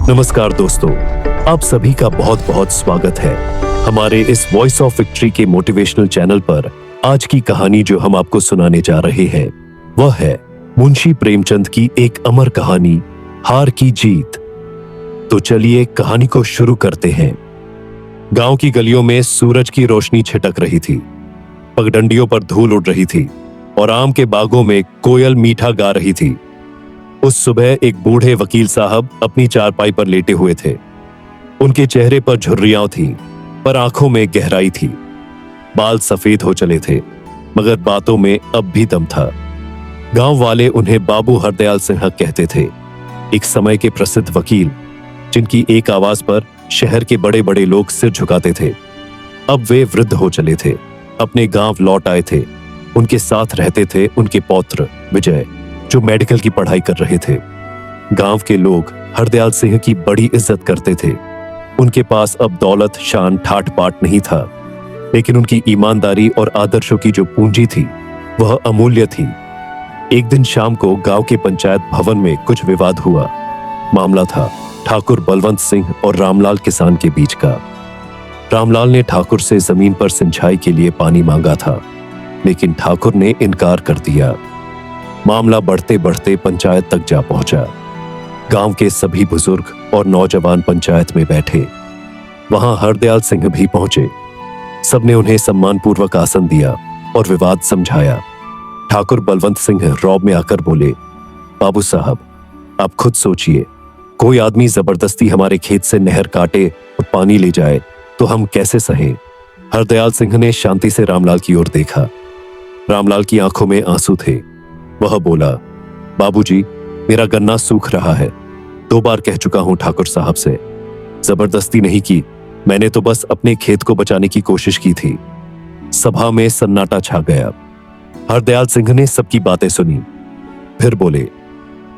नमस्कार दोस्तों, आप सभी का बहुत बहुत स्वागत है हमारे इस वॉइस ऑफ विक्ट्री के मोटिवेशनल चैनल पर। आज की कहानी जो हम आपको सुनाने जा रहे हैं वह है मुंशी प्रेमचंद की एक अमर कहानी, हार की जीत। तो चलिए कहानी को शुरू करते हैं। गांव की गलियों में सूरज की रोशनी छिटक रही थी, पगडंडियों पर धूल उड़ रही थी और आम के बागों में कोयल मीठा गा रही थी। उस सुबह एक बूढ़े वकील साहब अपनी चारपाई पर लेटे हुए थे। उनके चेहरे पर झुर्रियां थीं, पर आंखों में गहराई थी। बाल सफेद हो चले थे, मगर बातों में अब भी दम था। गांव वाले उन्हें बाबू हरदयाल सिंह कहते थे, एक समय के प्रसिद्ध वकील, जिनकी एक आवाज पर शहर के बड़े बड़े लोग सिर झुकाते थे। अब वे वृद्ध हो चले थे, अपने गांव लौट आए थे। उनके साथ रहते थे उनके पौत्र विजय, जो मेडिकल की पढ़ाई कर रहे थे। गांव के लोग हरदयाल सिंह की बड़ी इज्जत करते थे। उनके पास अब दौलत, शान, ठाट बाट नहीं था, लेकिन उनकी ईमानदारी और आदर्शों की जो पूंजी थी वह अमूल्य थी। एक दिन शाम को गांव के पंचायत भवन में कुछ विवाद हुआ। मामला था ठाकुर बलवंत सिंह और रामलाल किसान के बीच का। रामलाल ने ठाकुर से जमीन पर सिंचाई के लिए पानी मांगा था, लेकिन ठाकुर ने इनकार कर दिया। मामला बढ़ते बढ़ते पंचायत तक जा पहुंचा। गांव के सभी बुजुर्ग और नौजवान पंचायत में बैठे। वहां हरदयाल सिंह भी पहुंचे। सबने उन्हें सम्मानपूर्वक आसन दिया और विवाद समझाया। ठाकुर बलवंत सिंह रौब में आकर बोले, बाबू साहब, आप खुद सोचिए, कोई आदमी जबरदस्ती हमारे खेत से नहर काटे और पानी ले जाए तो हम कैसे सहें? हरदयाल सिंह ने शांति से रामलाल की ओर देखा। रामलाल की आंखों में आंसू थे। वह बोला, बाबूजी, मेरा गन्ना सूख रहा है। 2 बार कह चुका हूं ठाकुर साहब से। जबरदस्ती नहीं की, मैंने तो बस अपने खेत को बचाने की कोशिश की थी। सभा में सन्नाटा छा गया। हरदयाल सिंह ने सबकी बातें सुनी, फिर बोले,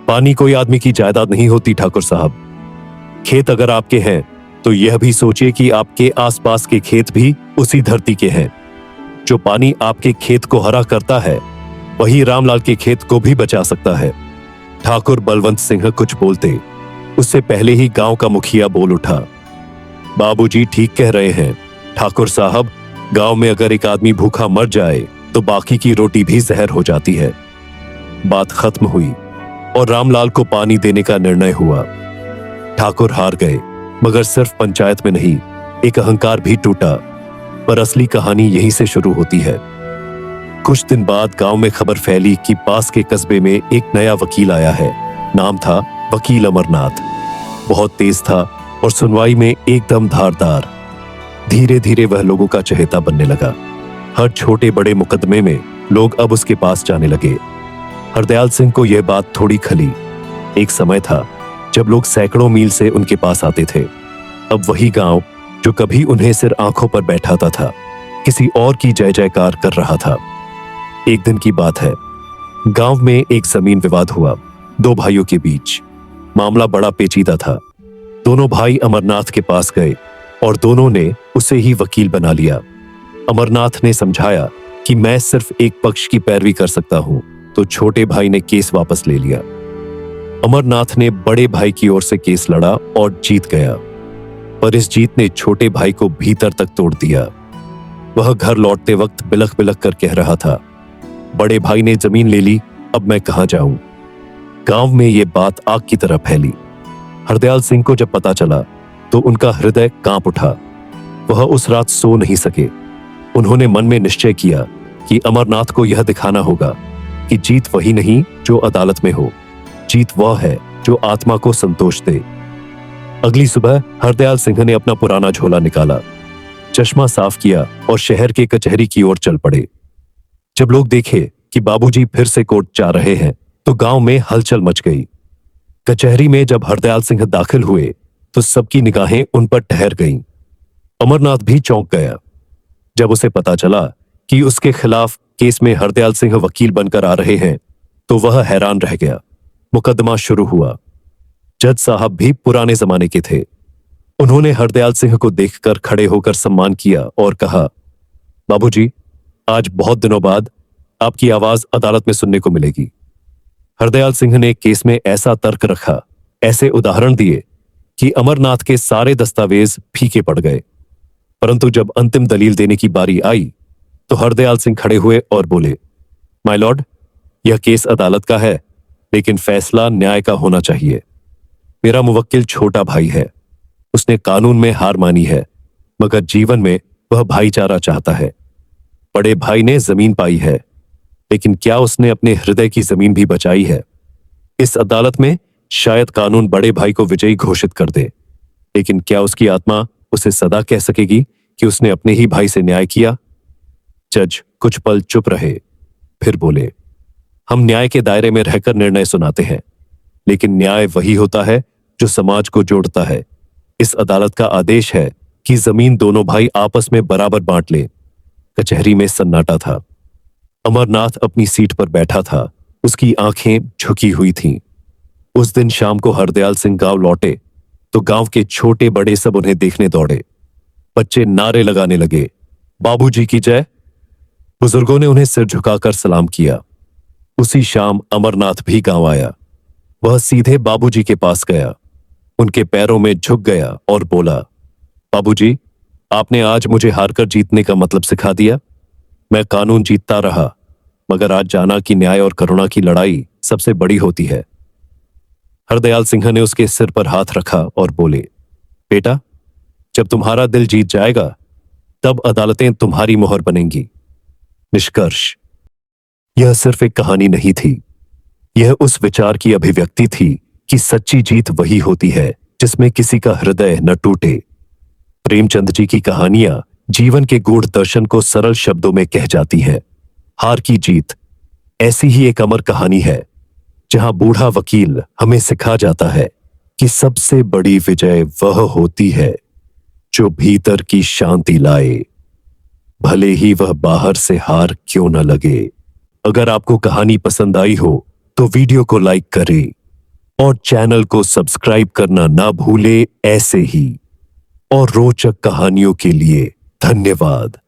पानी कोई आदमी की जायदाद नहीं होती ठाकुर साहब। खेत अगर आपके हैं तो यह भी सोचिए कि आपके आसपास के खेत भी उसी धरती के हैं। जो पानी आपके खेत को हरा करता है वही रामलाल के खेत को भी बचा सकता है। ठाकुर बलवंत सिंह कुछ बोलते, उससे पहले ही गांव का मुखिया बोल उठा, बाबूजी ठीक कह रहे हैं ठाकुर साहब, गांव में अगर एक आदमी भूखा मर जाए तो बाकी की रोटी भी जहर हो जाती है। बात खत्म हुई और रामलाल को पानी देने का निर्णय हुआ। ठाकुर हार गए, मगर सिर्फ पंचायत में नहीं, एक अहंकार भी टूटा। पर असली कहानी यहीं से शुरू होती है। कुछ दिन बाद गांव में खबर फैली कि पास के कस्बे में एक नया वकील आया है। नाम था वकील अमरनाथ। बहुत तेज था और सुनवाई में एकदम धारदार। धीरे धीरे वह लोगों का चहेता बनने लगा। हर छोटे बड़े मुकदमे में लोग अब उसके पास जाने लगे। हरदयाल सिंह को यह बात थोड़ी खली। एक समय था जब लोग सैकड़ों मील से उनके पास आते थे। अब वही गांव जो कभी उन्हें सिर आंखों पर बैठाता था, किसी और की जय जयकार कर रहा था। एक दिन की बात है, गांव में एक जमीन विवाद हुआ 2 भाइयों के बीच। मामला बड़ा पेचीदा था। दोनों भाई अमरनाथ के पास गए और दोनों ने उसे ही वकील बना लिया। अमरनाथ ने समझाया कि मैं सिर्फ एक पक्ष की पैरवी कर सकता हूं, तो छोटे भाई ने केस वापस ले लिया। अमरनाथ ने बड़े भाई की ओर से केस लड़ा और जीत गया, पर इस जीत ने छोटे भाई को भीतर तक तोड़ दिया। वह घर लौटते वक्त बिलख बिलख कर कह रहा था, बड़े भाई ने जमीन ले ली, अब मैं कहां जाऊं? गांव में यह बात आग की तरह फैली। हरदयाल सिंह को जब पता चला तो उनका हृदय कांप उठा। वह उस रात सो नहीं सके। उन्होंने मन में निश्चय किया कि अमरनाथ को यह दिखाना होगा कि जीत वही नहीं जो अदालत में हो, जीत वह है जो आत्मा को संतोष दे। अगली सुबह हरदयाल सिंह ने अपना पुराना झोला निकाला, चश्मा साफ किया और शहर के कचहरी की ओर चल पड़े। जब लोग देखे कि बाबूजी फिर से कोर्ट जा रहे हैं तो गांव में हलचल मच गई। कचहरी में जब हरदयाल सिंह दाखिल हुए तो सबकी निगाहें उन पर ठहर गईं। अमरनाथ भी चौंक गया जब उसे पता चला कि उसके खिलाफ केस में हरदयाल सिंह वकील बनकर आ रहे हैं, तो वह हैरान रह गया। मुकदमा शुरू हुआ। जज साहब भी पुराने जमाने के थे। उन्होंने हरदयाल सिंह को देखकर खड़े होकर सम्मान किया और कहा, बाबूजी, आज बहुत दिनों बाद आपकी आवाज अदालत में सुनने को मिलेगी। हरदयाल सिंह ने केस में ऐसा तर्क रखा, ऐसे उदाहरण दिए कि अमरनाथ के सारे दस्तावेज फीके पड़ गए। परंतु जब अंतिम दलील देने की बारी आई तो हरदयाल सिंह खड़े हुए और बोले, माय लॉर्ड, यह केस अदालत का है, लेकिन फैसला न्याय का होना चाहिए। मेरा मुवक्किल छोटा भाई है, उसने कानून में हार मानी है, मगर जीवन में वह भाईचारा चाहता है। बड़े भाई ने जमीन पाई है, लेकिन क्या उसने अपने हृदय की जमीन भी बचाई है? इस अदालत में शायद कानून बड़े भाई को विजयी घोषित कर दे, लेकिन क्या उसकी आत्मा उसे सदा कह सकेगी कि उसने अपने ही भाई से न्याय किया? जज कुछ पल चुप रहे, फिर बोले, हम न्याय के दायरे में रहकर निर्णय सुनाते हैं, लेकिन न्याय वही होता है जो समाज को जोड़ता है। इस अदालत का आदेश है कि जमीन दोनों भाई आपस में बराबर बांट लें। कचहरी में सन्नाटा था। अमरनाथ अपनी सीट पर बैठा था, उसकी आंखें झुकी हुई थीं। उस दिन शाम को हरदयाल सिंह गांव लौटे तो गांव के छोटे बड़े सब उन्हें देखने दौड़े। बच्चे नारे लगाने लगे, बाबूजी की जय। बुजुर्गों ने उन्हें सिर झुकाकर सलाम किया। उसी शाम अमरनाथ भी गांव आया। वह सीधे बाबूजी के पास गया, उनके पैरों में झुक गया और बोला, बाबूजी, आपने आज मुझे हारकर जीतने का मतलब सिखा दिया। मैं कानून जीतता रहा, मगर आज जाना कि न्याय और करुणा की लड़ाई सबसे बड़ी होती है। हरदयाल सिंह ने उसके सिर पर हाथ रखा और बोले, बेटा, जब तुम्हारा दिल जीत जाएगा तब अदालतें तुम्हारी मोहर बनेंगी। निष्कर्ष, यह सिर्फ एक कहानी नहीं थी, यह उस विचार की अभिव्यक्ति थी कि सच्ची जीत वही होती है जिसमें किसी का हृदय न टूटे। प्रेमचंद जी की कहानियां जीवन के गूढ़ दर्शन को सरल शब्दों में कह जाती हैं। हार की जीत ऐसी ही एक अमर कहानी है, जहां बूढ़ा वकील हमें सिखा जाता है कि सबसे बड़ी विजय वह होती है जो भीतर की शांति लाए, भले ही वह बाहर से हार क्यों न लगे। अगर आपको कहानी पसंद आई हो तो वीडियो को लाइक करें और चैनल को सब्सक्राइब करना ना भूले। ऐसे ही और रोचक कहानियों के लिए धन्यवाद।